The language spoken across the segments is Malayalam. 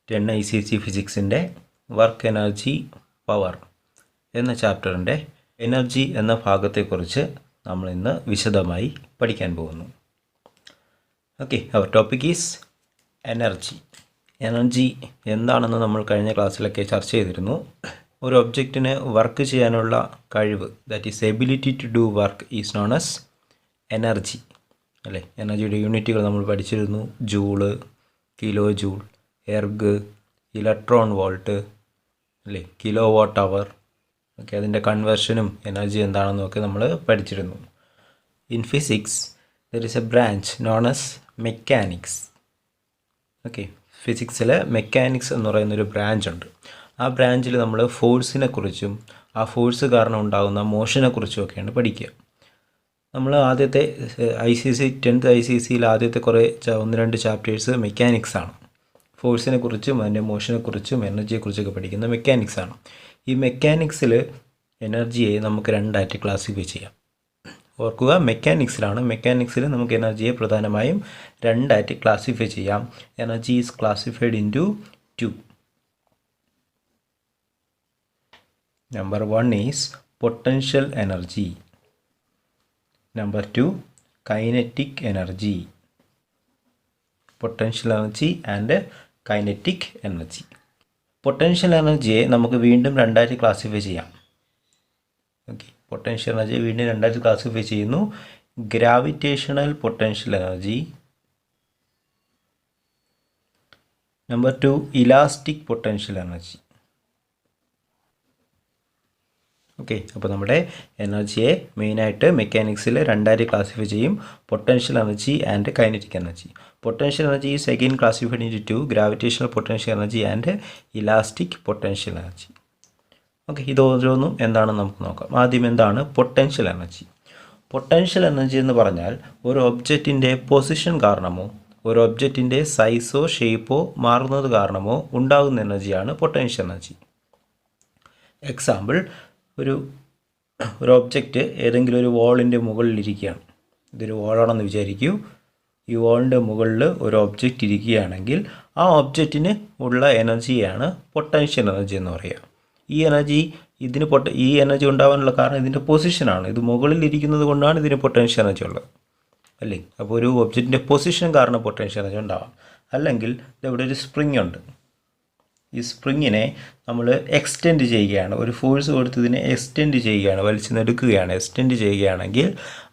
10 ICC ഫിസിക്സിൻ്റെ വർക്ക് എനർജി പവർ എന്ന ചാപ്റ്ററിൻ്റെ എനർജി എന്ന ഭാഗത്തെക്കുറിച്ച് നമ്മൾ ഇന്ന് വിശദമായി പഠിക്കാൻ പോകുന്നു. Okay, our topic is energy. Energy എന്താണെന്ന് നമ്മൾ കഴിഞ്ഞ ക്ലാസ്സിലൊക്കെ ചർച്ച ചെയ്തിരുന്നു. ഒരു ഒബ്ജക്റ്റിന് വർക്ക് ചെയ്യാനുള്ള കഴിവ്, that is ability to do work is known as energy അല്ലേ. എനർജിയുടെ യൂണിറ്റുകൾ നമ്മൾ പഠിച്ചിരുന്നു. Joule, kilo joule, erg, electron volt അല്ലേ, കിലോ വാട്ട് അവർ. ഓക്കെ, അതിൻ്റെ കൺവേർഷനും എനർജി എന്താണെന്നും ഒക്കെ നമ്മൾ പഠിച്ചിരുന്നു. In physics there is a branch known as mechanics. Okay, ഫിസിക്സിൽ മെക്കാനിക്സ് എന്ന് പറയുന്നൊരു ബ്രാഞ്ച് ഉണ്ട്. ആ ബ്രാഞ്ചിൽ നമ്മൾ ഫോഴ്സിനെ കുറിച്ചും ആ ഫോഴ്സ് കാരണം ഉണ്ടാകുന്ന മോഷനെ കുറിച്ചും ഒക്കെയാണ് പഠിക്കുക. നമ്മൾ ആദ്യത്തെ ICC 10th ICCയിൽ ആദ്യത്തെ കുറേ 1-2 ചാപ്റ്റേഴ്സ് മെക്കാനിക്സാണ്. ഫോഴ്സിനെ കുറിച്ചും അതിൻ്റെ മോഷനെക്കുറിച്ചും എനർജിയെക്കുറിച്ചൊക്കെ പഠിക്കുന്ന മെക്കാനിക്സാണ്. ഈ മെക്കാനിക്സിൽ എനർജിയെ നമുക്ക് രണ്ടായിട്ട് ക്ലാസിഫൈ ചെയ്യാം. ഓർക്കുക, മെക്കാനിക്സിൽ നമുക്ക് എനർജിയെ പ്രധാനമായും രണ്ടായിട്ട് ക്ലാസിഫൈ ചെയ്യാം. Energy is classified into 2. Number 1 is potential energy. Number 2, kinetic energy. Potential energy and kinetic energy. Potential എനർജിയെ നമുക്ക് വീണ്ടും രണ്ടായിട്ട് ക്ലാസിഫൈ ചെയ്യാം. ഓക്കെ, പൊട്ടൻഷ്യൽ എനർജിയെ വീണ്ടും രണ്ടായിട്ട് ക്ലാസിഫൈ ചെയ്യുന്നു. Gravitational potential energy. Number 2, elastic potential energy. Okay, അപ്പോൾ നമ്മുടെ എനർജിയെ മെയിനായിട്ട് മെക്കാനിക്സിൽ രണ്ടായിട്ട് ക്ലാസിഫൈ ചെയ്യും. Potential energy and kinetic energy. Potential energy is again classified into 2, gravitational potential energy and elastic potential energy. Okay, ഇത് ഓരോന്നും എന്താണെന്ന് നമുക്ക് നോക്കാം. ആദ്യം എന്താണ് പൊട്ടൻഷ്യൽ എനർജി? പൊട്ടൻഷ്യൽ എനർജി എന്ന് പറഞ്ഞാൽ ഒരു ഒബ്ജക്റ്റിൻ്റെ പൊസിഷൻ കാരണമോ ഒരു ഒബ്ജക്റ്റിൻ്റെ സൈസോ ഷേപ്പോ മാറുന്നത് കാരണമോ ഉണ്ടാകുന്ന എനർജിയാണ് പൊട്ടൻഷ്യൽ എനർജി. എക്സാമ്പിൾ, ഒരു ഒബ്ജക്റ്റ് ഏതെങ്കിലും ഒരു വാളിൻ്റെ മുകളിലിരിക്കുകയാണ്. ഇതൊരു വാളാണെന്ന് വിചാരിക്കൂ. ഈ വാളിൻ്റെ മുകളിൽ ഒരു ഒബ്ജക്റ്റ് ഇരിക്കുകയാണെങ്കിൽ ആ ഒബ്ജക്റ്റിന് ഉള്ള എനർജിയാണ് പൊട്ടൻഷ്യൽ എനർജി എന്ന് പറയുക. ഈ എനർജി ഉണ്ടാകാനുള്ള കാരണം ഇതിൻ്റെ പൊസിഷനാണ്. ഇത് മുകളിൽ ഇരിക്കുന്നത് കൊണ്ടാണ് ഇതിന് പൊട്ടൻഷ്യൽ എനർജി ഉള്ളത് അല്ലേ. അപ്പോൾ ഒരു ഒബ്ജക്റ്റിൻ്റെ പൊസിഷൻ കാരണം പൊട്ടൻഷ്യൽ എനർജി ഉണ്ടാവാം. അല്ലെങ്കിൽ ഇവിടെ ഒരു സ്പ്രിങ് ഉണ്ട്. ഈ സ്പ്രിങ്ങിനെ നമ്മൾ എക്സ്റ്റെൻഡ് ചെയ്യുകയാണ്, ഒരു ഫോഴ്സ് കൊടുത്ത് ഇതിനെ എക്സ്റ്റെൻഡ് ചെയ്യുകയാണ്, വലിച്ചെടുക്കുകയാണ്. എക്സ്റ്റെൻഡ് ചെയ്യുകയാണെങ്കിൽ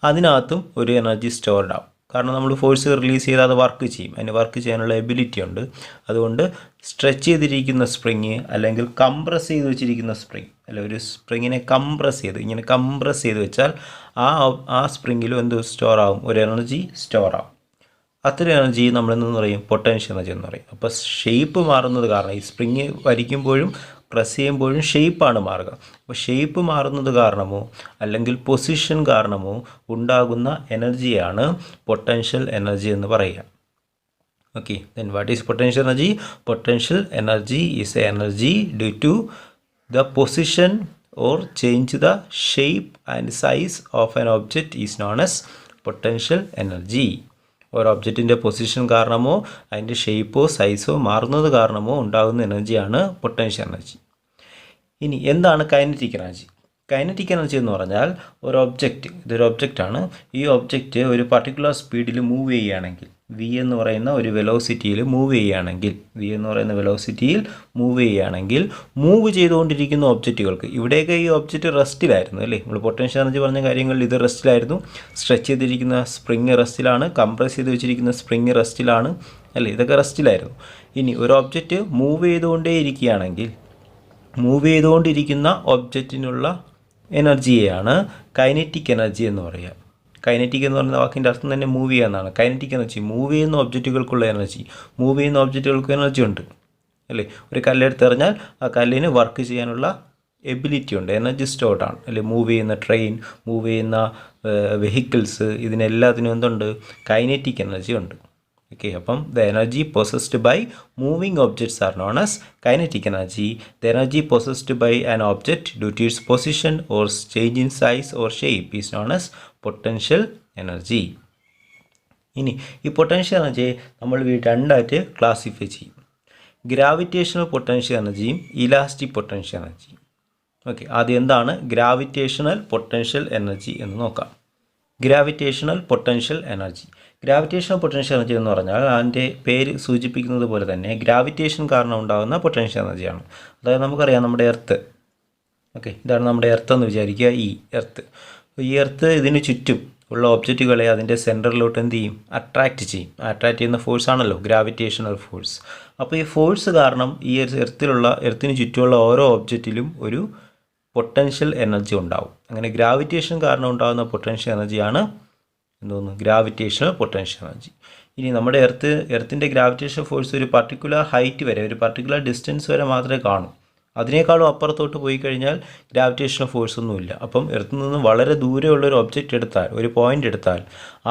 അതിനകത്തും ഒരു എനർജി സ്റ്റോർഡ് ആവും. കാരണം നമ്മൾ ഫോഴ്സ് റിലീസ് ചെയ്താൽ അത് വർക്ക് ചെയ്യും. അതിന് വർക്ക് ചെയ്യാനുള്ള എബിലിറ്റി ഉണ്ട്. അതുകൊണ്ട് സ്ട്രെച്ച് ചെയ്തിരിക്കുന്ന സ്പ്രിങ് അല്ലെങ്കിൽ കംപ്രസ് ചെയ്ത് വെച്ചിരിക്കുന്ന സ്പ്രിങ് അല്ല, ഒരു സ്പ്രിങ്ങിനെ ഇങ്ങനെ കംപ്രസ് ചെയ്ത് വെച്ചാൽ ആ സ്പ്രിങ്ങിലും എന്ത് സ്റ്റോർ ആവും? ഒരു എനർജി സ്റ്റോർ ആവും. അത്ര എനർജി നമ്മളെന്ന് പറയും പൊട്ടൻഷ്യൽ എനർജി എന്ന് പറയും. അപ്പോൾ ഷേപ്പ് മാറുന്നത് കാരണം, ഈ സ്പ്രിങ് വലിക്കുമ്പോഴും പ്രസ് ചെയ്യുമ്പോഴും ഷേപ്പാണ് മാറുക. അപ്പോൾ ഷേപ്പ് മാറുന്നത് കാരണമോ അല്ലെങ്കിൽ പൊസിഷൻ കാരണമോ ഉണ്ടാകുന്ന എനർജിയാണ് പൊട്ടൻഷ്യൽ എനർജി എന്ന് പറയുക. Okay, then what is potential energy? Potential energy is a energy due to the position or change the shape and size of an object is known as potential energy. ഒരു ഒബ്ജക്റ്റിൻ്റെ പൊസിഷൻ കാരണമോ അതിൻ്റെ ഷേപ്പോ സൈസോ മാറുന്നത് കാരണമോ ഉണ്ടാകുന്ന എനർജിയാണ് പൊട്ടൻഷ്യൽ എനർജി. ഇനി എന്താണ് കൈനറ്റിക് എനർജി? കൈനറ്റിക് എനർജി എന്ന് പറഞ്ഞാൽ ഇതൊരു ഒബ്ജക്റ്റാണ്. ഈ ഒബ്ജക്റ്റ് ഒരു പർട്ടിക്കുലർ സ്പീഡിൽ മൂവ് ചെയ്യുകയാണെങ്കിൽ, v എന്ന് പറയുന്ന ഒരു വെലോസിറ്റിയിൽ മൂവ് ചെയ്യുകയാണെങ്കിൽ മൂവ് ചെയ്തുകൊണ്ടിരിക്കുന്ന ഒബ്ജക്റ്റുകൾക്ക്, ഇവിടെയൊക്കെ ഈ ഒബ്ജക്റ്റ് റെസ്റ്റിലായിരുന്നു അല്ലേ. നമ്മൾ പൊട്ടൻഷ്യൽ എനർജി പറഞ്ഞ കാര്യങ്ങളിൽ ഇത് റെസ്റ്റിലായിരുന്നു. സ്ട്രെച്ച് ചെയ്തിരിക്കുന്ന സ്പ്രിങ് റെസ്റ്റിലാണ്, കംപ്രസ് ചെയ്ത് വെച്ചിരിക്കുന്ന സ്പ്രിങ് റെസ്റ്റിലാണ് അല്ലേ. ഇതൊക്കെ റെസ്റ്റിലായിരുന്നു. ഇനി ഒരു ഒബ്ജക്റ്റ് മൂവ് ചെയ്തുകൊണ്ടിരിക്കുന്ന ഒബ്ജക്റ്റിനുള്ള എനർജിയെയാണ് കൈനറ്റിക് എനർജി എന്ന് പറയുക. കൈനറ്റിക് എന്ന് പറയുന്ന വാക്കിൻ്റെ അർത്ഥം തന്നെ മൂവ് ചെയ്യുക എന്നാണ്. കൈനറ്റിക് എനർജി മൂവ് ചെയ്യുന്ന ഒബ്ജക്റ്റുകൾക്കുള്ള എനർജി. മൂവ് ചെയ്യുന്ന ഒബ്ജക്റ്റുകൾക്ക് എനർജി ഉണ്ട് അല്ലേ. ഒരു കല്ലെടുത്ത് എറിഞ്ഞാൽ ആ കല്ലിന് വർക്ക് ചെയ്യാനുള്ള എബിലിറ്റി ഉണ്ട്, എനർജി സ്റ്റോർഡ് ആണ് അല്ലേ. മൂവ് ചെയ്യുന്ന ട്രെയിൻ, മൂവ് ചെയ്യുന്ന വെഹിക്കിൾസ്, ഇതിനെല്ലാത്തിനും എന്തുണ്ട്? കൈനറ്റിക് എനർജി ഉണ്ട്. ഓക്കെ, അപ്പം the energy possessed by moving objects are known as kinetic energy. The energy possessed by an object due to its position or change in size or shape is known as potential energy. ഇനി ഈ പൊട്ടൻഷ്യൽ എനർജിയെ നമ്മൾ രണ്ടായിട്ട് ക്ലാസിഫൈ ചെയ്യും. ഗ്രാവിറ്റേഷണൽ പൊട്ടൻഷ്യൽ എനർജിയും ഇലാസ്റ്റിക് പൊട്ടൻഷ്യൽ എനർജിയും. ഓക്കെ, ആദ്യം എന്താണ് ഗ്രാവിറ്റേഷണൽ പൊട്ടൻഷ്യൽ എനർജി എന്ന് നോക്കാം. ഗ്രാവിറ്റേഷണൽ പൊട്ടൻഷ്യൽ എനർജി എന്ന് പറഞ്ഞാൽ അതിൻ്റെ പേര് സൂചിപ്പിക്കുന്നത് പോലെ തന്നെ ഗ്രാവിറ്റേഷൻ കാരണം ഉണ്ടാകുന്ന പൊട്ടൻഷ്യൽ എനർജിയാണ്. അതായത് നമുക്കറിയാം നമ്മുടെ എർത്ത്, ഓക്കെ, ഇതാണ് നമ്മുടെ എർത്ത് എന്ന് വിചാരിക്കുക. ഈ എർത്ത് ഇതിന് ചുറ്റും ഉള്ള ഒബ്ജക്റ്റുകളെ അതിൻ്റെ സെൻറ്ററിലോട്ട് എന്ത് ചെയ്യും? അട്രാക്റ്റ് ചെയ്യുന്ന ഫോഴ്സ് ആണല്ലോ ഗ്രാവിറ്റേഷണൽ ഫോഴ്സ്. അപ്പോൾ ഈ ഫോഴ്സ് കാരണം ഈ എർത്തിന് ചുറ്റുമുള്ള ഓരോ ഒബ്ജക്റ്റിലും ഒരു പൊട്ടൻഷ്യൽ എനർജി ഉണ്ടാവും. അങ്ങനെ ഗ്രാവിറ്റേഷൻ കാരണം ഉണ്ടാകുന്ന പൊട്ടൻഷ്യൽ എനർജിയാണ് ഗ്രാവിറ്റേഷണൽ പൊട്ടൻഷ്യൽ എനർജി. ഇനി നമ്മുടെ എർത്തിൻ്റെ ഗ്രാവിറ്റേഷൻ ഫോഴ്സ് ഒരു പർട്ടിക്കുലർ ഹൈറ്റ് വരെ, ഒരു പർട്ടിക്കുലർ ഡിസ്റ്റൻസ് വരെ മാത്രമേ കാണൂ. അതിനേക്കാളും അപ്പുറത്തോട്ട് പോയി കഴിഞ്ഞാൽ ഗ്രാവിറ്റേഷണൽ ഫോഴ്സ് ഒന്നുമില്ല. അപ്പം എർത്തിൽ നിന്ന് വളരെ ദൂരെയുള്ളൊരു ഒബ്ജക്റ്റ് എടുത്താൽ, ഒരു പോയിൻ്റ് എടുത്താൽ,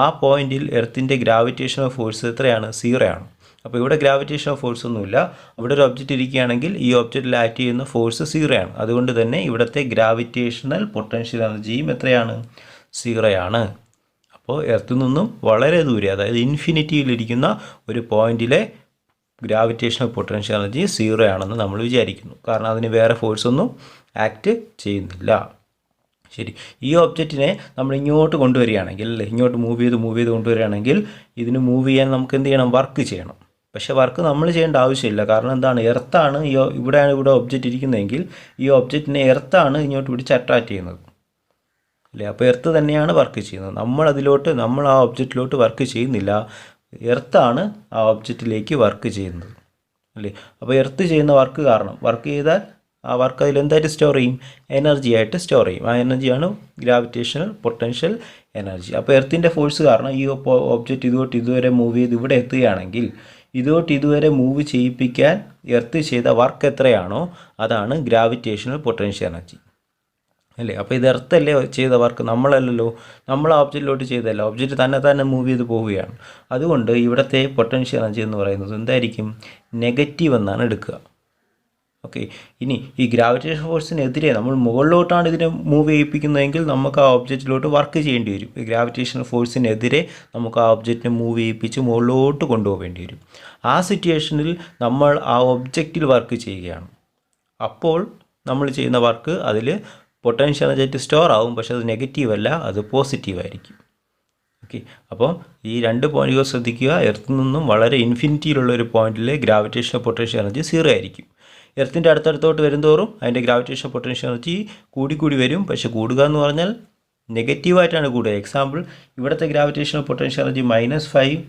ആ പോയിന്റിൽ എർത്തിൻ്റെ ഗ്രാവിറ്റേഷണൽ ഫോഴ്സ് എത്രയാണ്? 0 ആണ്. അപ്പോൾ ഇവിടെ ഗ്രാവിറ്റേഷണൽ ഫോഴ്സ് ഒന്നുമില്ല. ഇവിടെ ഒരു ഒബ്ജക്റ്റ് ഇരിക്കുകയാണെങ്കിൽ ഈ ഒബ്ജക്റ്റിൽ ആക്ട് ചെയ്യുന്ന ഫോഴ്സ് 0 ആണ്. അതുകൊണ്ട് തന്നെ ഇവിടുത്തെ ഗ്രാവിറ്റേഷണൽ പൊട്ടൻഷ്യൽ എനർജിയും എത്രയാണ്? 0 ആണ്. അപ്പോൾ എർത്തിൽ നിന്നും വളരെ ദൂരെ, അതായത് ഇൻഫിനിറ്റിയിലിരിക്കുന്ന ഒരു പോയിന്റിലെ ഗ്രാവിറ്റേഷണൽ പൊട്ടൻഷ്യൽ എനർജി 0 ആണെന്ന് നമ്മൾ വിചാരിക്കുന്നു. കാരണം അതിന് വേറെ ഫോഴ്സ് ഒന്നും ആക്ട് ചെയ്യുന്നില്ല. ശരി, ഈ ഒബ്ജക്റ്റിനെ നമ്മൾ ഇങ്ങോട്ട് കൊണ്ടുവരികയാണെങ്കിൽ, അല്ലേ, ഇങ്ങോട്ട് മൂവ് ചെയ്ത് കൊണ്ടുവരികയാണെങ്കിൽ ഇതിന് മൂവ് ചെയ്യാൻ നമുക്ക് എന്ത് ചെയ്യണം? വർക്ക് ചെയ്യണം. പക്ഷേ വർക്ക് നമ്മൾ ചെയ്യേണ്ട ആവശ്യമില്ല. കാരണം എന്താണ്? എർത്താണ് ഇവിടെ ഒബ്ജക്റ്റ് ഇരിക്കുന്നതെങ്കിൽ ഈ ഒബ്ജക്റ്റിനെ എർത്താണ് ഇങ്ങോട്ട് പിടിച്ച് അട്രാക്റ്റ് ചെയ്യുന്നത്, അല്ലേ? അപ്പോൾ എർത്ത് തന്നെയാണ് വർക്ക് ചെയ്യുന്നത്. നമ്മൾ ആ ഒബ്ജക്റ്റിലോട്ട് വർക്ക് ചെയ്യുന്നില്ല. എർത്താണ് ആ ഒബ്ജക്റ്റിലേക്ക് വർക്ക് ചെയ്യുന്നത്, അല്ലേ? അപ്പോൾ എർത്ത് ചെയ്യുന്ന വർക്ക് ചെയ്താൽ ആ വർക്ക് അതിലെന്തായിട്ട് സ്റ്റോർ ചെയ്യും? എനർജി ആയിട്ട് സ്റ്റോർ ചെയ്യും. ആ എനർജിയാണ് ഗ്രാവിറ്റേഷണൽ പൊട്ടൻഷ്യൽ എനർജി. അപ്പോൾ എർത്തിൻ്റെ ഫോഴ്സ് കാരണം ഈ ഒബ്ജക്റ്റ് ഇതുവരെ മൂവ് ചെയ്ത് ഇവിടെ എത്തുകയാണെങ്കിൽ ഇതുവരെ മൂവ് ചെയ്യിപ്പിക്കാൻ എർത്ത് ചെയ്ത വർക്ക് എത്രയാണോ അതാണ് ഗ്രാവിറ്റേഷണൽ പൊട്ടൻഷ്യൽ എനർജി, അല്ലേ? അപ്പോൾ ഇത് എർത്തല്ലേ ചെയ്ത വർക്ക്, നമ്മളല്ലല്ലോ. നമ്മൾ ആ ഒബ്ജക്റ്റിലോട്ട് ചെയ്തല്ല, ഒബ്ജക്റ്റ് തന്നെ മൂവ് ചെയ്ത് പോവുകയാണ്. അതുകൊണ്ട് ഇവിടുത്തെ പൊട്ടൻഷ്യൽ എനർജി എന്ന് പറയുന്നത് എന്തായിരിക്കും? നെഗറ്റീവ് എന്നാണ് എടുക്കുക. ഓക്കെ, ഇനി ഈ ഗ്രാവിറ്റേഷൻ ഫോഴ്സിനെതിരെ നമ്മൾ മുകളിലോട്ടാണ് ഇതിനെ മൂവ് ചെയ്യിപ്പിക്കുന്നതെങ്കിൽ നമുക്ക് ആ ഒബ്ജക്റ്റിലോട്ട് വർക്ക് ചെയ്യേണ്ടി വരും. ഈ ഗ്രാവിറ്റേഷണൽ ഫോഴ്സിനെതിരെ നമുക്ക് ആ ഒബ്ജക്റ്റിനെ മൂവ് ചെയ്യിപ്പിച്ച് മുകളിലോട്ട് കൊണ്ടുപോകേണ്ടി വരും. ആ സിറ്റുവേഷനിൽ നമ്മൾ ആ ഒബ്ജക്റ്റിൽ വർക്ക് ചെയ്യുകയാണ്. അപ്പോൾ നമ്മൾ ചെയ്യുന്ന വർക്ക് അതിൽ പൊട്ടൻഷ്യൽ എനർജി സ്റ്റോർ ആവും. പക്ഷേ അത് നെഗറ്റീവ് അല്ല, അത് പോസിറ്റീവ് ആയിരിക്കും. ഓക്കെ, അപ്പോൾ ഈ 2 പോയിന്റുകൾ ശ്രദ്ധിക്കുക. എർത്തിൽ നിന്നും വളരെ ഇൻഫിനിറ്റിയിലുള്ള ഒരു പോയിന്റിൽ ഗ്രാവിറ്റേഷണൽ പൊട്ടൻഷ്യൽ എനർജി 0 ആയിരിക്കും. എർത്തിൻ്റെ അടുത്തടുത്തോട്ട് വരുന്തോറും അതിൻ്റെ ഗ്രാവിറ്റേഷൻ പൊട്ടൻഷ്യൽ എനർജി കൂടി വരും. പക്ഷേ കൂടുക എന്ന് പറഞ്ഞാൽ നെഗറ്റീവായിട്ടാണ് കൂടുക. എക്സാമ്പിൾ, ഇവിടുത്തെ ഗ്രാവിറ്റേഷണൽ പൊട്ടൻഷ്യൽ എനർജി -5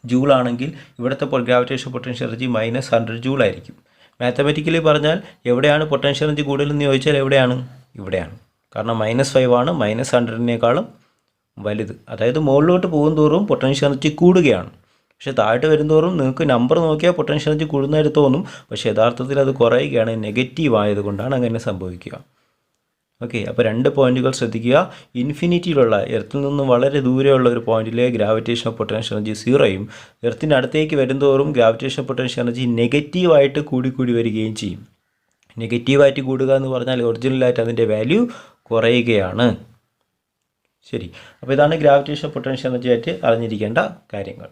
ജൂൾ ആണെങ്കിൽ ഇവിടുത്തെ ഗ്രാവിറ്റേഷൻ പൊട്ടൻഷ്യൽ എനർജി -100 ജൂൾ ആയിരിക്കും. മാത്തമാറ്റിക്കലി പറഞ്ഞാൽ എവിടെയാണ് പൊട്ടൻഷ്യൽ എനർജി കൂടുതലെന്ന് ചോദിച്ചാൽ ഇവിടെയാണ്. കാരണം -5 ആണ് -100-നേക്കാളും വലുത്. അതായത് മുകളിലോട്ട് പോകുന്തോറും പൊട്ടൻഷ്യൽ എനർജി കൂടുകയാണ്. പക്ഷേ താഴോട്ട് വരുന്തോറും നിങ്ങൾക്ക് നമ്പർ നോക്കിയാൽ പൊട്ടൻഷ്യൽ എനർജി കൂടുന്നതായിട്ട് തോന്നും. പക്ഷേ യഥാർത്ഥത്തിൽ അത് കുറയുകയാണ്. നെഗറ്റീവ് ആയതുകൊണ്ടാണ് അങ്ങനെ സംഭവിക്കുക. ഓക്കെ, അപ്പോൾ 2 പോയിന്റുകൾ ശ്രദ്ധിക്കുക. ഇൻഫിനിറ്റിയിലുള്ള എർത്തിൽ നിന്നും വളരെ ദൂരെയുള്ള ഒരു പോയിന്റിലെ ഗ്രാവിറ്റേഷൻ പൊട്ടൻഷ്യൽ എനർജി 0യും എർത്തിൻ്റെ അടുത്തേക്ക് വരുന്തോറും ഗ്രാവിറ്റേഷൻ പൊട്ടൻഷ്യൽ എനർജി നെഗറ്റീവായിട്ട് കൂടി വരികയും ചെയ്യും. നെഗറ്റീവായിട്ട് കൂടുക എന്ന് പറഞ്ഞാൽ ഒറിജിനലായിട്ട് അതിൻ്റെ വാല്യൂ കുറയുകയാണ്. ശരി, അപ്പോൾ ഇതാണ് ഗ്രാവിറ്റേഷൻ പൊട്ടൻഷ്യൽ എനർജി ആയിട്ട് അറിഞ്ഞിരിക്കേണ്ട കാര്യങ്ങൾ.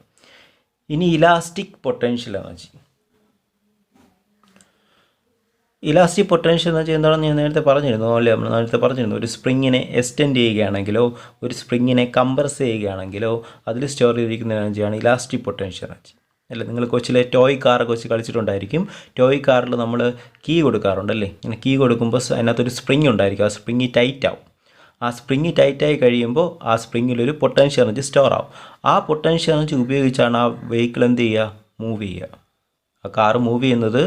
ഇനി elastic potential energy. Elastic potential energy എന്താണെന്ന് ഞാൻ നേരത്തെ പറഞ്ഞിരുന്നു, അല്ലേ? നമ്മൾ നേരത്തെ പറഞ്ഞിരുന്നു, ഒരു സ്പ്രിങ്ങിനെ എക്സ്റ്റെൻഡ് ചെയ്യുകയാണെങ്കിലോ ഒരു സ്പ്രിങ്ങിനെ കംപ്രസ് ചെയ്യുകയാണെങ്കിലോ അതിൽ സ്റ്റോർ ചെയ്തിരിക്കുന്ന എനർജിയാണ് ഇലാസ്റ്റിക് പൊട്ടൻഷ്യൽ എനർജി, അല്ലേ? നിങ്ങൾ കൊച്ചിലെ ടോയ് കാറൊക്കെ വെച്ച് കളിച്ചിട്ടുണ്ടായിരിക്കും. ടോയ് കാറിൽ നമ്മൾ കീ കൊടുക്കാറുണ്ടല്ലേ? ഇങ്ങനെ കീ കൊടുക്കുമ്പോൾ അതിനകത്തൊരു സ്പ്രിങ് ഉണ്ടായിരിക്കും. ആ സ്പ്രിങ് ടൈറ്റ് ആവും. ആ സ്പ്രിങ് ടൈറ്റായി കഴിയുമ്പോൾ ആ സ്പ്രിങ്ങിലൊരു പൊട്ടൻഷ്യൽ എനർജി സ്റ്റോർ ആവും. ആ പൊട്ടൻഷ്യൽ എനർജി ഉപയോഗിച്ചാണ് ആ വെഹിക്കിൾ എന്ത് ചെയ്യുക? മൂവ് ചെയ്യുക. ആ കാറ് മൂവ് ചെയ്യുന്നത്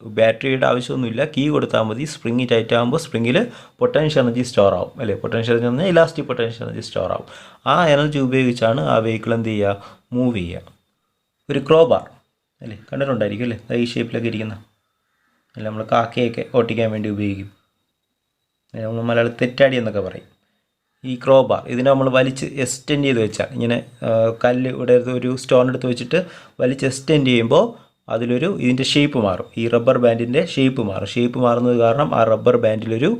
ബാറ്ററിയുടെ ആവശ്യമൊന്നുമില്ല, കീ കൊടുത്താൽ മതി. സ്പ്രിങ് ടൈറ്റ് ആകുമ്പോൾ സ്പ്രിങ്ങിൽ പൊട്ടൻഷ്യൽ എനർജി സ്റ്റോർ ആവും, അല്ലേ? പൊട്ടൻഷ്യൽ എനർജി പറഞ്ഞാൽ ഇലാസ്റ്റിക് പൊട്ടൻഷ്യൽ എനർജി സ്റ്റോർ ആവും. ആ എനർജി ഉപയോഗിച്ചാണ് ആ വെഹിക്കിൾ എന്ത് ചെയ്യുക? മൂവ് ചെയ്യുക. ഒരു ക്രോബാർ, അല്ലേ? കണ്ടിട്ടുണ്ടായിരിക്കും, അല്ലേ? ഈ ഷേപ്പിലൊക്കെ ഇരിക്കുന്ന, അല്ല, നമ്മൾ കാക്കയൊക്കെ ഓട്ടിക്കാൻ വേണ്ടി ഉപയോഗിക്കും. നമ്മൾ മലയാളത്തിൽ തെറ്റാടി എന്നൊക്കെ പറയും. ഈ ക്രോബാർ ഇതിനെ നമ്മൾ വലിച്ച് എക്സ്റ്റെൻഡ് ചെയ്ത് വെച്ചാൽ, ഇങ്ങനെ കല്ല് ഇവിടെ ഒരു സ്റ്റോൺ എടുത്ത് വെച്ചിട്ട് വലിച്ച് എക്സ്റ്റെൻഡ് ചെയ്യുമ്പോൾ ഇതിൻ്റെ ഷേപ്പ് മാറും. ഈ റബ്ബർ ബാൻഡിൻ്റെ ഷേപ്പ് മാറും. ഷേപ്പ് മാറുന്നത് കാരണം ആ റബ്ബർ ബാൻഡിലൊരു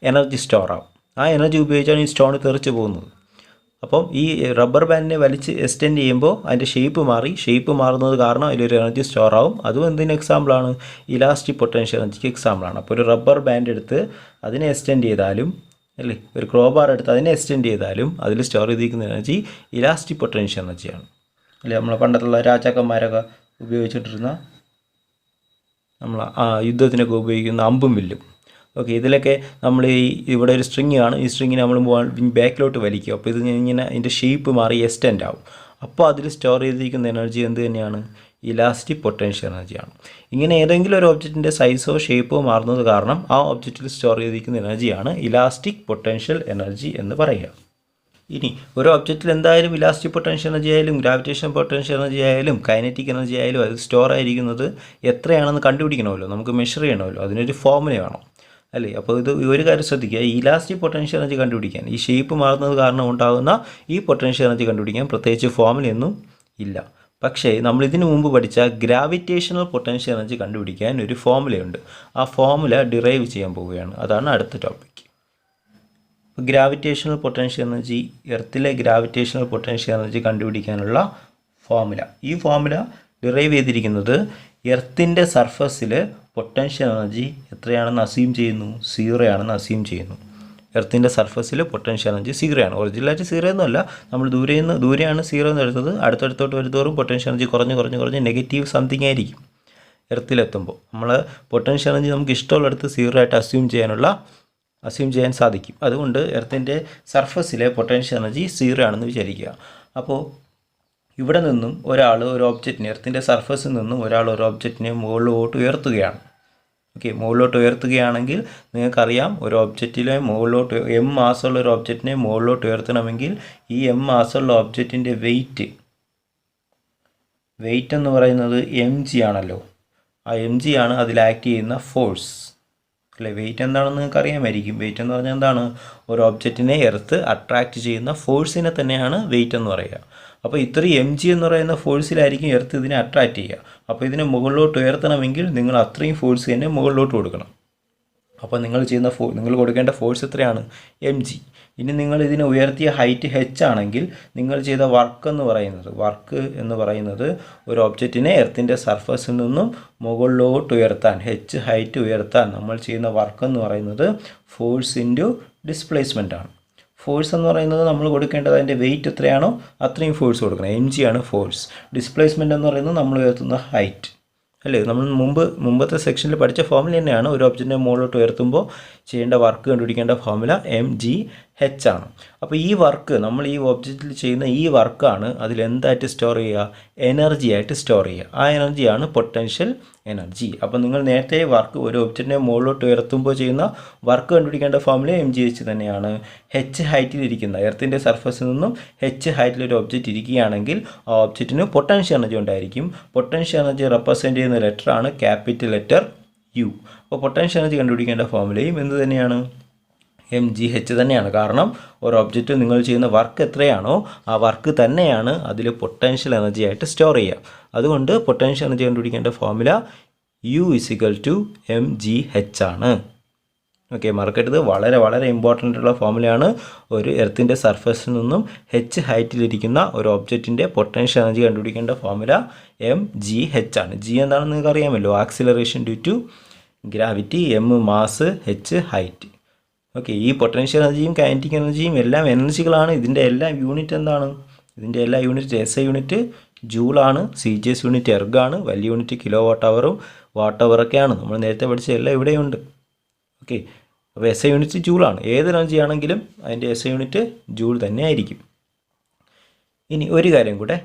എനർജി സ്റ്റോർ ആവും. ആ എനർജി ഉപയോഗിച്ചാണ് ഈ സ്റ്റോൺ തെറിച്ച് പോകുന്നത്. അപ്പം ഈ റബ്ബർ ബാൻഡിനെ വലിച്ച് എക്സ്റ്റെൻഡ് ചെയ്യുമ്പോൾ അതിൻ്റെ ഷേപ്പ് മാറുന്നത് കാരണം അതിലൊരു എനർജി സ്റ്റോർ ആവും. അതും എന്തിന് എക്സാമ്പിളാണ്? ഇലാസ്റ്റിക് പൊട്ടൻഷ്യൽ എനർജിക്ക് എക്സാമ്പിളാണ്. അപ്പോൾ ഒരു റബ്ബർ ബാൻഡ് എടുത്ത് അതിനെ എക്സ്റ്റെൻഡ് ചെയ്താലും, അല്ലേ, ഒരു ക്രോബാർ എടുത്ത് അതിനെ എക്സ്റ്റെൻഡ് ചെയ്താലും അതിൽ സ്റ്റോർ ചെയ്തിരിക്കുന്ന എനർജി ഇലാസ്റ്റിക് പൊട്ടൻഷ്യൽ എനർജിയാണ്. അല്ലേ, നമ്മളെ പണ്ടത്തുള്ള രാജാക്കന്മാരൊക്കെ ഉപയോഗിച്ചിട്ടിരുന്ന യുദ്ധത്തിനൊക്കെ ഉപയോഗിക്കുന്ന അമ്പും വില്ലും. ഓക്കെ, ഇതിലൊക്കെ നമ്മൾ ഇവിടെ ഒരു സ്ട്രിങ് ആണ്, ഈ സ്ട്രിങ്ങിനെ നമ്മൾ ബാക്കിലോട്ട് വലിക്കും. അപ്പോൾ ഇത് ഇങ്ങനെ ഇതിൻ്റെ ഷേപ്പ് മാറി എക്സ്റ്റെൻഡ് ആവും. അപ്പോൾ അതിൽ സ്റ്റോർ ചെയ്തിരിക്കുന്ന എനർജി എന്ത് തന്നെയാണ്? ഇലാസ്റ്റിക് പൊട്ടൻഷ്യൽ എനർജിയാണ്. ഇങ്ങനെ ഏതെങ്കിലും ഒരു ഒബ്ജക്റ്റിൻ്റെ സൈസോ ഷേപ്പോ മാറുന്നത് കാരണം ആ ഒബ്ജക്റ്റിൽ സ്റ്റോർ ചെയ്തിരിക്കുന്ന എനർജിയാണ് ഇലാസ്റ്റിക് പൊട്ടൻഷ്യൽ എനർജി എന്ന് പറയുക. ഇനി ഒരു ഒബ്ജക്റ്റിൽ എന്തായാലും ഇലാസ്റ്റിക് പൊട്ടൻഷ്യൽ എനർജി ആയാലും ഗ്രാവിറ്റേഷൻ പൊട്ടൻഷ്യൽ എനർജി ആയാലും കൈനറ്റിക് എനർജി ആയാലും അത് സ്റ്റോർ ആയിരിക്കുന്നത് എത്രയാണെന്ന് കണ്ടുപിടിക്കണമല്ലോ, നമുക്ക് മെഷർ ചെയ്യണമല്ലോ, അതിനൊരു ഫോർമുല വേണം, അല്ലേ. അപ്പോൾ ഇത് ഒരു കാര്യം ശ്രദ്ധിക്കുക, ഇലാസ്റ്റിക് പൊട്ടൻഷ്യൽ എനർജി കണ്ടുപിടിക്കാൻ, ഈ ഷേപ്പ് മാറുന്നത് കാരണം ഉണ്ടാകുന്ന ഈ പൊട്ടൻഷ്യൽ എനർജി കണ്ടുപിടിക്കാൻ പ്രത്യേകിച്ച് ഫോർമുലയൊന്നും ഇല്ല. പക്ഷേ നമ്മൾ ഇതിനു മുമ്പ് പഠിച്ച ഗ്രാവിറ്റേഷണൽ പൊട്ടൻഷ്യൽ എനർജി കണ്ടുപിടിക്കാൻ ഒരു ഫോർമുലയുണ്ട്. ആ ഫോർമുല ഡിറൈവ് ചെയ്യാൻ പോവുകയാണ്. അതാണ് അടുത്ത ടോപ്പിക്. ഗ്രാവിറ്റേഷണൽ പൊട്ടൻഷ്യൽ എനർജി, എർത്തിലെ ഗ്രാവിറ്റേഷണൽ പൊട്ടൻഷ്യൽ എനർജി കണ്ടുപിടിക്കാനുള്ള ഫോർമുല. ഈ ഫോർമുല ഡിറൈവ് ചെയ്തിരിക്കുന്നത് എർത്തിൻ്റെ സർഫസിൽ പൊട്ടൻഷ്യൽ എനർജി എത്രയാണെന്ന് അസ്യൂം ചെയ്യുന്നു? 0 ആണെന്ന് അസ്യൂം ചെയ്യുന്നു. എർത്തിൻ്റെ സർഫസിൽ പൊട്ടൻഷ്യൽ എനർജി 0 ആണ്. ഒറിജിനലായിട്ട് 0 ഒന്നുമല്ല, നമ്മൾ ദൂരെയാണ് 0 എന്ന് എടുത്തത്. അടുത്തടുത്തോട്ട് വരുന്നതോറും പൊട്ടൻഷ്യൽ എനർജി കുറഞ്ഞ് നെഗറ്റീവ് സംതിങ് ആയിരിക്കും. എർത്തിലെത്തുമ്പോൾ നമ്മൾ പൊട്ടൻഷ്യൽ എനർജി നമുക്ക് ഇഷ്ടമുള്ളിടത്ത് 0 ആയിട്ട് അസ്യൂം ചെയ്യാൻ സാധിക്കും. അതുകൊണ്ട് എർത്തിൻ്റെ സർഫസിലെ പൊട്ടൻഷ്യൽ എനർജി 0 ആണെന്ന് വിചാരിക്കുക. അപ്പോൾ ഇവിടെ നിന്നും ഒരു ഒബ്ജക്റ്റിനെ, എർത്തിൻ്റെ സർഫസിൽ നിന്നും ഒരു ഒബ്ജക്റ്റിനെ മുകളിലോട്ട് ഉയർത്തുകയാണ്. ഓക്കെ, മുകളിലോട്ട് ഉയർത്തുകയാണെങ്കിൽ നിങ്ങൾക്കറിയാം, ഒരു ഒബ്ജക്റ്റിലെ മുകളിലോട്ട് മാസമുള്ള ഒരു ഒബ്ജക്റ്റിനെ മുകളിലോട്ട് ഉയർത്തണമെങ്കിൽ ഈ മാസമുള്ള ഒബ്ജക്റ്റിൻ്റെ വെയിറ്റ് എന്ന് പറയുന്നത് mg ആണല്ലോ. ആ mg ആണ് അതിൽ ആക്ട് ചെയ്യുന്ന ഫോഴ്സ്, അല്ലേ. വെയിറ്റ് എന്താണെന്ന് നിങ്ങൾക്ക് അറിയാമായിരിക്കും. വെയിറ്റ് എന്ന് പറഞ്ഞാൽ എന്താണ്? ഒരു ഒബ്ജക്റ്റിനെ എർത്ത് അട്രാക്റ്റ് ചെയ്യുന്ന ഫോഴ്സിനെ തന്നെയാണ് വെയിറ്റ് എന്ന് പറയുക. അപ്പോൾ ഇത്രയും mg എന്ന് പറയുന്ന ഫോഴ്സിലായിരിക്കും എർത്ത് ഇതിനെ അട്രാക്റ്റ് ചെയ്യുക. അപ്പോൾ ഇതിനെ മുകളിലോട്ട് ഉയർത്തണമെങ്കിൽ നിങ്ങൾ അത്രയും ഫോഴ്സ് തന്നെ മുകളിലോട്ട് കൊടുക്കണം. അപ്പോൾ നിങ്ങൾ കൊടുക്കേണ്ട ഫോഴ്സ് എത്രയാണ്? mg. ഇനി നിങ്ങൾ ഇതിനെ ഉയർത്തിയ ഹൈറ്റ് h ആണെങ്കിൽ നിങ്ങൾ ചെയ്ത വർക്ക് എന്ന് പറയുന്നത് ഒരു ഒബ്ജക്റ്റിനെ എർത്തിൻ്റെ സർഫസിൽ നിന്നും മുകളിലോട്ട് ഉയർത്താൻ, h ഹൈറ്റ് ഉയർത്താൻ നമ്മൾ ചെയ്യുന്ന വർക്ക് എന്ന് പറയുന്നത് ഫോഴ്സ് ഇൻറ്റു ഡിസ്പ്ലേസ്മെൻ്റ് ആണ്. ഫോഴ്സ് എന്ന് പറയുന്നത് നമ്മൾ കൊടുക്കേണ്ടത് അതിൻ്റെ വെയിറ്റ് എത്രയാണോ അത്രയും ഫോഴ്സ് കൊടുക്കണം. mg ആണ് ഫോഴ്സ്. ഡിസ്പ്ലേസ്മെൻ്റ് എന്ന് പറയുന്നത് നമ്മൾ ഉയർത്തുന്ന ഹൈറ്റ്, അല്ലേ. നമ്മൾ മുമ്പത്തെ സെക്ഷനിൽ പഠിച്ച ഫോർമുല തന്നെയാണ്. ഒരു ഒബ്ജക്റ്റിനെ മുകളിലോട്ട് ഉയർത്തുമ്പോൾ ചെയ്യേണ്ട വർക്ക് കണ്ടുപിടിക്കേണ്ട ഫോർമുല mgh ആണ്. അപ്പോൾ ഈ വർക്ക്, നമ്മൾ ഈ ഒബ്ജക്റ്റിൽ ചെയ്യുന്ന ഈ വർക്കാണ് അതിലെന്തായിട്ട് സ്റ്റോർ ചെയ്യുക? എനർജി ആയിട്ട് സ്റ്റോർ ചെയ്യുക. ആ എനർജിയാണ് പൊട്ടൻഷ്യൽ എനർജി. അപ്പോൾ നിങ്ങൾ നേരത്തെ ഒരു ഒബ്ജക്റ്റിനെ മുകളിലോട്ട് ഉയർത്തുമ്പോൾ ചെയ്യുന്ന വർക്ക് കണ്ടുപിടിക്കേണ്ട ഫോർമുല mgh തന്നെയാണ്. h ഹൈറ്റിലിരിക്കുന്ന, എർത്തിൻ്റെ സർഫസിൽ നിന്നും h ഹൈറ്റിലൊരു ഒബ്ജക്റ്റ് ഇരിക്കുകയാണെങ്കിൽ ആ ഒബ്ജക്റ്റിന് പൊട്ടൻഷ്യൽ എനർജി ഉണ്ടായിരിക്കും. പൊട്ടൻഷ്യൽ എനർജി റെപ്രസെൻ്റ് ചെയ്യുന്ന ലെറ്ററാണ് ക്യാപിറ്റൽ ലെറ്റർ U. അപ്പോൾ പൊട്ടൻഷ്യൽ എനർജി കണ്ടുപിടിക്കേണ്ട ഫോർമുലയും എന്ത് തന്നെയാണ്? mgh തന്നെയാണ്. കാരണം ഒരു ഒബ്ജക്റ്റ് നിങ്ങൾ ചെയ്യുന്ന വർക്ക് എത്രയാണോ ആ വർക്ക് തന്നെയാണ് അതിൽ പൊട്ടൻഷ്യൽ എനർജി ആയിട്ട് സ്റ്റോർ ചെയ്യുക. അതുകൊണ്ട് പൊട്ടൻഷ്യൽ എനർജി കണ്ടുപിടിക്കേണ്ട ഫോർമുല U = mgh ആണ്. ഓക്കെ, മറക്കരുത്. വളരെ വളരെ ഇമ്പോർട്ടൻ്റ് ഉള്ള ഫോർമുലയാണ്. ഒരു എർത്തിൻ്റെ സർഫസിൽ നിന്നും h ഹൈറ്റിലിരിക്കുന്ന ഒരു ഒബ്ജക്റ്റിൻ്റെ പൊട്ടൻഷ്യൽ എനർജി കണ്ടുപിടിക്കേണ്ട ഫോർമുല mgh ആണ്. g എന്താണെന്ന് നിങ്ങൾക്ക് അറിയാമല്ലോ, acceleration due to gravity, m mass, h height. Okay, ഈ പൊട്ടൻഷ്യൽ എനർജിയും കൈനറ്റിക് എനർജിയും എല്ലാം എനർജികളാണ്. ഇതിൻ്റെ എല്ലാം യൂണിറ്റ് എന്താണ്? ഇതിൻ്റെ എല്ലാ യൂണിറ്റ്, SI യൂണിറ്റ് ജൂളാണ്, CGS യൂണിറ്റ് എർഗാണ്, വലിയ യൂണിറ്റ് കിലോ വാട്ട് അവറൊക്കെയാണ്. നമ്മൾ നേരത്തെ പഠിച്ച എല്ലാം ഇവിടെയുണ്ട്. ഓക്കെ, അപ്പോൾ SI യൂണിറ്റ് ജൂളാണ്. ഏത് എനർജി ആണെങ്കിലും അതിൻ്റെ SI യൂണിറ്റ് ജൂൾ തന്നെ ആയിരിക്കും. ഇനി ഒരു കാര്യം കൂടെ,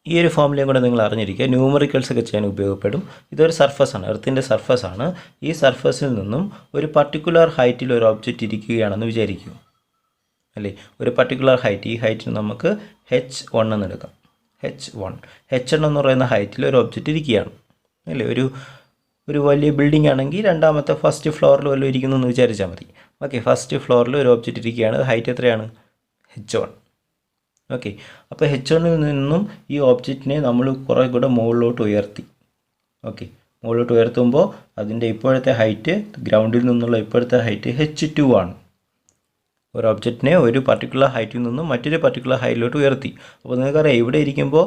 ഈ ഒരു ഫോർമുലയും കൂടെ നിങ്ങൾ അറിഞ്ഞിരിക്കുക. ന്യൂമറിക്കൽസ് ഒക്കെ ചെയ്യാൻ ഉപയോഗപ്പെടും. ഇതൊരു സർഫസാണ്, എർത്തിൻ്റെ സർഫസാണ്. ഈ സർഫസിൽ നിന്നും ഒരു പർട്ടിക്കുലർ ഹൈറ്റിൽ ഒരു ഒബ്ജക്റ്റ് ഇരിക്കുകയാണെന്ന് വിചാരിക്കൂ, അല്ലേ. ഒരു പർട്ടിക്കുലർ ഹൈറ്റ്, ഈ ഹൈറ്റിന് നമുക്ക് h1 എന്ന് എടുക്കാം. h1 എന്ന് പറയുന്ന ഹൈറ്റിൽ ഒരു ഒബ്ജക്റ്റ് ഇരിക്കുകയാണ്, അല്ലേ. ഒരു വലിയ ബിൽഡിംഗ് ആണെങ്കിൽ ഫസ്റ്റ് ഫ്ലോറിൽ വല്ലതും ഇരിക്കുന്നു എന്ന് വിചാരിച്ചാൽ മതി. ഓക്കെ, ഫസ്റ്റ് ഫ്ലോറിൽ ഒരു ഒബ്ജക്റ്റ് ഇരിക്കുകയാണ്. ഹൈറ്റ് എത്രയാണ്? h1. ഓക്കെ, അപ്പോൾ h1ൽ നിന്നും ഈ ഒബ്ജക്റ്റിനെ നമ്മൾ കുറേ കൂടെ മുകളിലോട്ട് ഉയർത്തി. ഓക്കെ, മുകളിലോട്ട് ഉയർത്തുമ്പോൾ അതിൻ്റെ ഇപ്പോഴത്തെ ഹൈറ്റ്, ഗ്രൗണ്ടിൽ നിന്നുള്ള ഇപ്പോഴത്തെ ഹൈറ്റ് h2 ആണ്. ഒരു ഒബ്ജക്റ്റിനെ ഒരു പർട്ടിക്കുലർ ഹൈറ്റിൽ നിന്നും മറ്റൊരു പർട്ടിക്കുലർ ഹൈറ്റിലോട്ട് ഉയർത്തി. അപ്പോൾ നിങ്ങൾക്കറിയാം ഇവിടെ ഇരിക്കുമ്പോൾ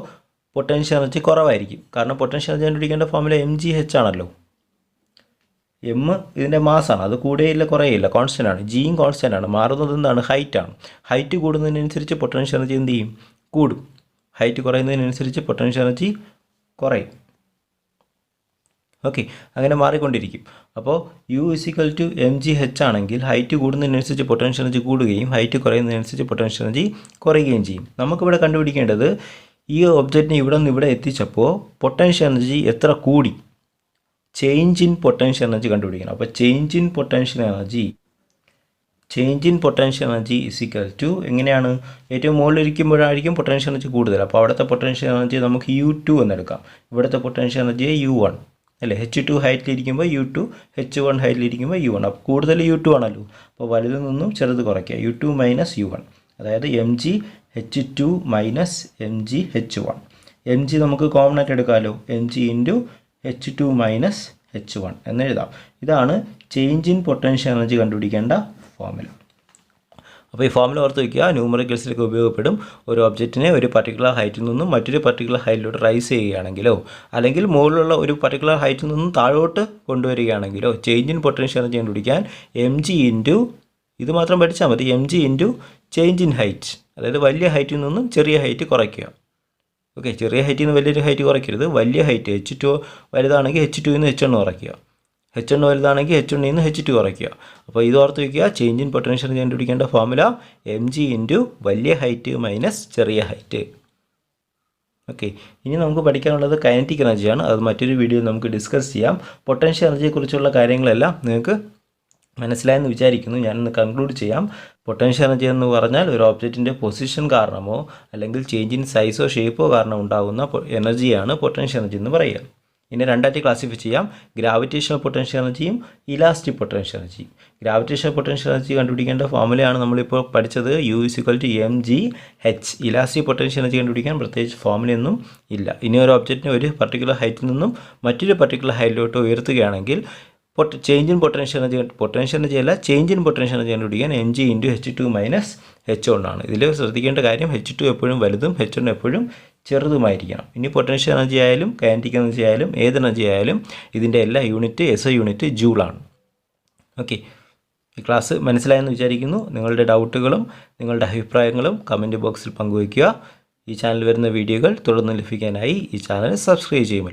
പൊട്ടൻഷ്യൽ എനർജി കുറവായിരിക്കും. കാരണം പൊട്ടൻഷ്യൽ എനർജി കണ്ടുപിടിക്കേണ്ട ഫോർമുല mgh ആണല്ലോ. എം ഇതിൻ്റെ മാസ്സാണ്, അത് കൂടുകയില്ല കുറയില്ല, കോൺസ്റ്റൻ്റ് ആണ്. ജിയും കോൺസ്റ്റൻ്റ് ആണ്. മാറുന്നത് എന്താണ്? ഹൈറ്റാണ്. ഹൈറ്റ് കൂടുന്നതിനനുസരിച്ച് പൊട്ടൻഷ്യൽ എനർജി എന്ത് ചെയ്യും? കൂടും. ഹൈറ്റ് കുറയുന്നതിനനുസരിച്ച് പൊട്ടൻഷ്യൽ എനർജി കുറയും. ഓക്കെ, അങ്ങനെ മാറിക്കൊണ്ടിരിക്കും. അപ്പോൾ u = mgh ആണെങ്കിൽ ഹൈറ്റ് കൂടുന്നതിനനുസരിച്ച് പൊട്ടൻഷ്യൽ എനർജി കൂടുകയും ഹൈറ്റ് കുറയുന്നതിനനുസരിച്ച് പൊട്ടൻഷ്യൽ എനർജി കുറയുകയും ചെയ്യും. നമുക്കിവിടെ കണ്ടുപിടിക്കേണ്ടത് ഈ ഒബ്ജക്റ്റിനെ ഇവിടെ നിന്ന് ഇവിടെ എത്തിച്ചപ്പോൾ പൊട്ടൻഷ്യൽ എനർജി എത്ര കൂടി, ചേഞ്ച് ഇൻ പൊട്ടൻഷ്യൽ എനർജി കണ്ടുപിടിക്കണം. അപ്പോൾ ചേഞ്ച് ഇൻ പൊട്ടൻഷ്യൽ എനർജി എങ്ങനെയാണ്? ഏറ്റവും മുകളിലിരിക്കുമ്പോഴായിരിക്കും പൊട്ടൻഷ്യൽ എനർജി കൂടുതൽ. അപ്പോൾ അവിടുത്തെ പൊട്ടൻഷ്യൽ എനർജി നമുക്ക് u2 എന്നെടുക്കാം. ഇവിടുത്തെ പൊട്ടൻഷ്യൽ എനർജിയെ u1 അല്ലേ. h2 ഹൈറ്റിലിരിക്കുമ്പോൾ u2, h1 ഹൈറ്റിലിരിക്കുമ്പോൾ u1. അപ്പോൾ കൂടുതൽ u2 ആണല്ലോ. അപ്പോൾ വലുതിൽ നിന്നും ചെറുത് കുറയ്ക്കുക. u2 - u1, അതായത് mgh2 - mgh1. mg നമുക്ക് കോമൺ ആയിട്ട് എടുക്കാമല്ലോ. mg × h2 - h1 എന്നെഴുതാം. ഇതാണ് ചേഞ്ച് ഇൻ പൊട്ടൻഷ്യൽ എനർജി കണ്ടുപിടിക്കേണ്ട ഫോർമുല. അപ്പോൾ ഈ ഫോർമുല ഓർത്ത് വയ്ക്കുക, ന്യൂമറിക്കൽസിലൊക്കെ ഉപയോഗപ്പെടും. ഒരു ഒബ്ജക്റ്റിനെ ഒരു പർട്ടിക്കുലർ ഹൈറ്റിൽ നിന്നും മറ്റൊരു പർട്ടിക്കുലർ ഹൈറ്റിലോട്ട് റൈസ് ചെയ്യുകയാണെങ്കിലോ അല്ലെങ്കിൽ മുകളിലുള്ള ഒരു പർട്ടിക്കുലർ ഹൈറ്റിൽ നിന്നും താഴോട്ട് കൊണ്ടുവരികയാണെങ്കിലോ ചേഞ്ച് ഇൻ പൊട്ടൻഷ്യൽ എനർജി കണ്ടുപിടിക്കാൻ mg ഇത് മാത്രം പഠിച്ചാൽ മതി. mg × ചേഞ്ച് ഇൻ ഹൈറ്റ്, അതായത് വലിയ ഹൈറ്റിൽ നിന്നും ചെറിയ ഹൈറ്റ് കുറയ്ക്കുക. ഓക്കെ, ചെറിയ ഹൈറ്റിൽ നിന്ന് വലിയൊരു ഹൈറ്റ് കുറയ്ക്കരുത്. വലിയ ഹൈറ്റ് h2 വലുതാണെങ്കിൽ h2 നിന്ന് h1 കുറയ്ക്കുക, h1 വലുതാണെങ്കിൽ h1 നിന്ന് h2 കുറയ്ക്കുക. അപ്പോൾ ഇത് ഓർത്ത് വയ്ക്കുക. ചേഞ്ച് ഇൻ പൊട്ടൻഷ്യൽ എനർജി കണ്ടുപിടിക്കേണ്ട ഫോർമുല mg × വലിയ ഹൈറ്റ് മൈനസ് ചെറിയ ഹൈറ്റ്. ഓക്കെ, ഇനി നമുക്ക് പഠിക്കാനുള്ളത് കൈനറ്റിക് എനർജിയാണ്. അത് മറ്റൊരു വീഡിയോയിൽ നമുക്ക് ഡിസ്കസ് ചെയ്യാം. പൊട്ടൻഷ്യൽ എനർജിയെക്കുറിച്ചുള്ള കാര്യങ്ങളെല്ലാം നിങ്ങൾക്ക് മനസ്സിലായെന്ന് വിചാരിക്കുന്നു. ഞാനൊന്ന് കൺക്ലൂഡ് ചെയ്യാം. പൊട്ടൻഷ്യൽ എനർജി എന്ന് പറഞ്ഞാൽ ഒരു ഒബ്ജക്റ്റിൻ്റെ പൊസിഷൻ കാരണമോ അല്ലെങ്കിൽ ചേഞ്ച് ഇൻ സൈസോ ഷേപ്പോ കാരണം ഉണ്ടാകുന്ന എനർജിയാണ് പൊട്ടൻഷ്യൽ എനർജി എന്ന് പറയുക. ഇനി രണ്ടായിട്ട് ക്ലാസിഫൈ ചെയ്യാം. ഗ്രാവിറ്റേഷണൽ പൊട്ടൻഷ്യൽ എനർജിയും ഇലാസ്റ്റിക് പൊട്ടൻഷ്യൽ എനർജിയും. ഗ്രാവിറ്റേഷണൽ പൊട്ടൻഷ്യൽ എനർജി കണ്ടുപിടിക്കേണ്ട ഫോർമുലയാണ് നമ്മളിപ്പോൾ പഠിച്ചത്, u = mgh. Elastic potential energy കണ്ടുപിടിക്കാൻ പ്രത്യേകിച്ച് ഫോർമുലയൊന്നും ഇല്ല. ഇനി ഒരു ഒബ്ജക്റ്റിനെ ഒരു പർട്ടിക്കുലർ ഹൈറ്റിൽ നിന്നും മറ്റൊരു പർട്ടിക്കുലർ ഹൈറ്റിലോട്ട് ഉയർത്തുകയാണെങ്കിൽ ചേഞ്ച് ഇൻ പൊട്ടൻഷ്യൽ എനർജി അല്ല, ചേഞ്ച് ഇൻ പൊട്ടൻഷ്യൽ എനർജി കണ്ടുപിടിക്കാൻ mg × h2 - h1 ആണ്. ഇതിൽ ശ്രദ്ധിക്കേണ്ട കാര്യം h2 എപ്പോഴും വലുതും h1 എപ്പോഴും ചെറുതുമായിരിക്കണം. ഇനി പൊട്ടൻഷ്യൽ എനർജി ആയാലും കൈനറ്റിക് എനർജി ആയാലും ഏത് എനർജി ആയാലും ഇതിൻ്റെ എല്ലാ യൂണിറ്റ് SI യൂണിറ്റ് ജൂളാണ്. ഓക്കെ, ഈ ക്ലാസ് മനസ്സിലായെന്ന് വിചാരിക്കുന്നു. നിങ്ങളുടെ ഡൗട്ടുകളും നിങ്ങളുടെ അഭിപ്രായങ്ങളും കമൻറ്റ് ബോക്സിൽ പങ്കുവയ്ക്കുക. ഈ ചാനൽ വരുന്ന വീഡിയോകൾ തുടർന്ന് ലഭിക്കാനായി ഈ ചാനൽ സബ്സ്ക്രൈബ് ചെയ്യുമല്ലോ.